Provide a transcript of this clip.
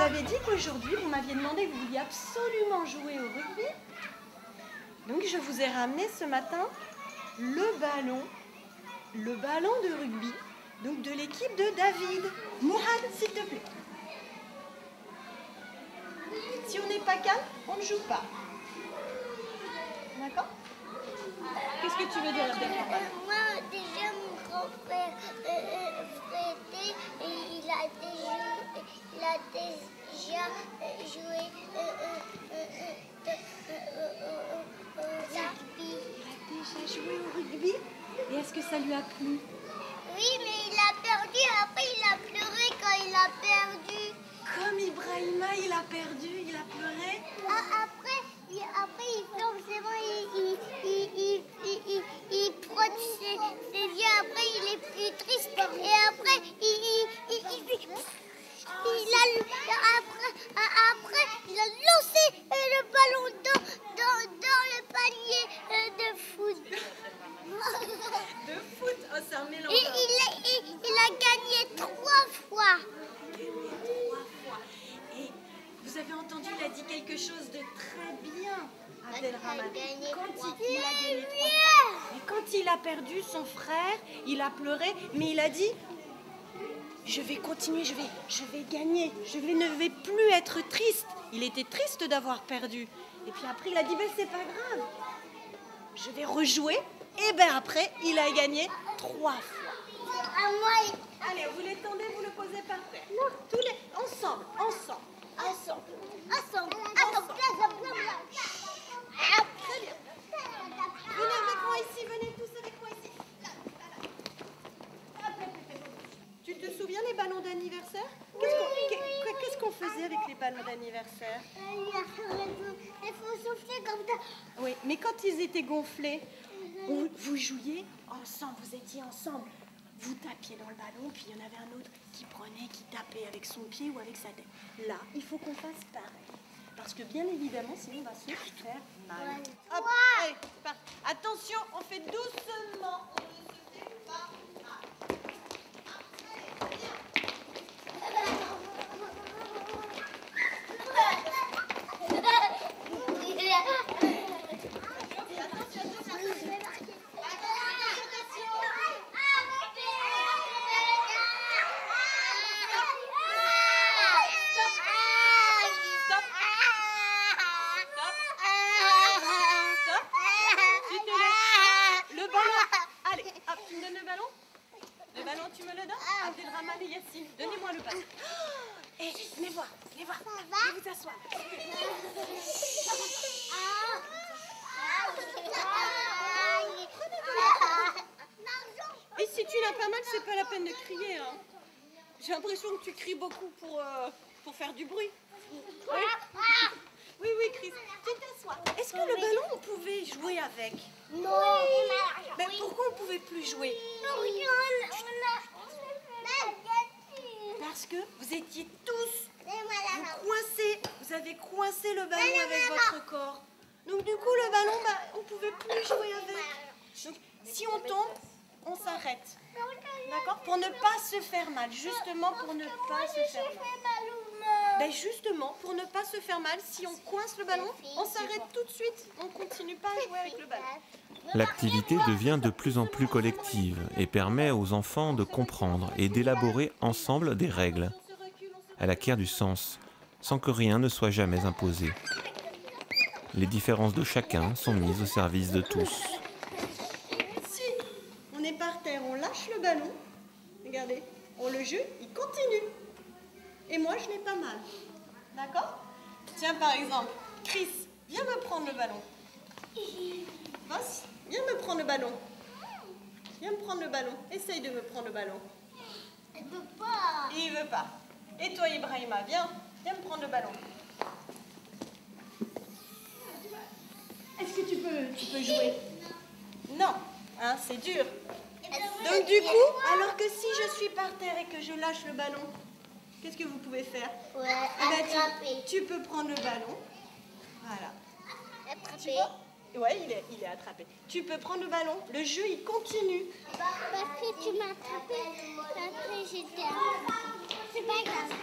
avez dit qu'aujourd'hui, vous m'aviez demandé que vous vouliez absolument jouer au rugby. Donc, je vous ai ramené ce matin le ballon de rugby, donc de l'équipe de David. Mourad, s'il te plaît. Si on n'est pas calme, on ne joue pas. D'accord? Qu'est-ce que tu veux dire, Abdelrahman? Moi, déjà, mon grand-père Frédé, il a déjà joué rugby. Il a déjà joué au rugby? Et est-ce que ça lui a plu? Oui, mais il a perdu. Après, il a pleuré quand il a perdu. Comme Ibrahima, il a perdu, il a pleuré. Après, il forcément, il frotte ses yeux. Après, il est plus triste. Et après, il a lancé le ballon dans le panier de foot. De foot? Oh, c'est un mélange. Et il a gagné 3 fois. Et vous avez entendu, il a dit quelque chose de très bien, Abdelrahman. Il a gagné 3 fois. Et quand il a perdu son frère, il a pleuré, mais il a dit: je vais continuer, je vais gagner, ne vais plus être triste. Il était triste d'avoir perdu. Et puis après, il a dit: ben c'est pas grave, je vais rejouer. Et ben après, il a gagné 3 fois. Allez, vous l'étendez, vous le posez par terre. Tous les ensemble. Très bien. Venez avec moi ici, venez tous avec moi ici. Là. Tu te souviens des ballons d'anniversaire? Qu'est-ce qu'on faisait avec les ballons d'anniversaire? Il faut souffler comme ça. Oui, mais quand ils étaient gonflés, vous jouiez ensemble, vous étiez ensemble. Vous tapiez dans le ballon, puis il y en avait un autre qui prenait, qui tapait avec son pied ou avec sa tête. Là, il faut qu'on fasse pareil. Parce que bien évidemment, sinon on va se faire mal. Ouais. Hop, allez, c'est parti. Attention, on fait doucement. On ne se fait pas mal. Très bien. Tu me le donnes? Abdelrahman et Yassine, donnez-moi le ballon. Et venez voir. Venez vous asseoir. Et si tu n'as pas mal, c'est pas la peine de crier. Hein. J'ai l'impression que tu cries beaucoup pour faire du bruit. Oui, Chris. Tu t'assois. Est-ce que le ballon, on pouvait jouer avec? Non. Mais pourquoi on ne pouvait plus jouer? Parce que vous étiez tous coincés. Vous avez coincé le ballon avec votre corps. Donc du coup, le ballon, on ne pouvait plus jouer avec. Donc si on tombe, on s'arrête. D'accord? Pour ne pas se faire mal. Justement, pour ne pas se faire mal. Ben justement, pour ne pas se faire mal, si on coince le ballon, on s'arrête tout de suite. On ne continue pas à jouer avec le ballon. L'activité devient de plus en plus collective et permet aux enfants de comprendre et d'élaborer ensemble des règles. Elle acquiert du sens, sans que rien ne soit jamais imposé. Les différences de chacun sont mises au service de tous. Si on est par terre, on lâche le ballon, regardez, on le joue, il continue. Et moi, je n'ai pas mal. D'accord? Tiens, par exemple, Chris, viens me prendre le ballon. Ross, viens me prendre le ballon. Viens me prendre le ballon. Essaye de me prendre le ballon. Il veut pas. Il veut pas. Et toi, Ibrahima, viens me prendre le ballon. Est-ce que tu peux jouer? Non, hein, c'est dur. Donc du coup, alors que si je suis par terre et que je lâche le ballon, qu'est-ce que vous pouvez faire? Attraper. Tu peux prendre le ballon. Voilà. Attraper. Ouais, il est attrapé. Tu peux prendre le ballon. Le jeu, il continue. Parce que tu m'as attrapé. Après, j'étais... C'est pas grave.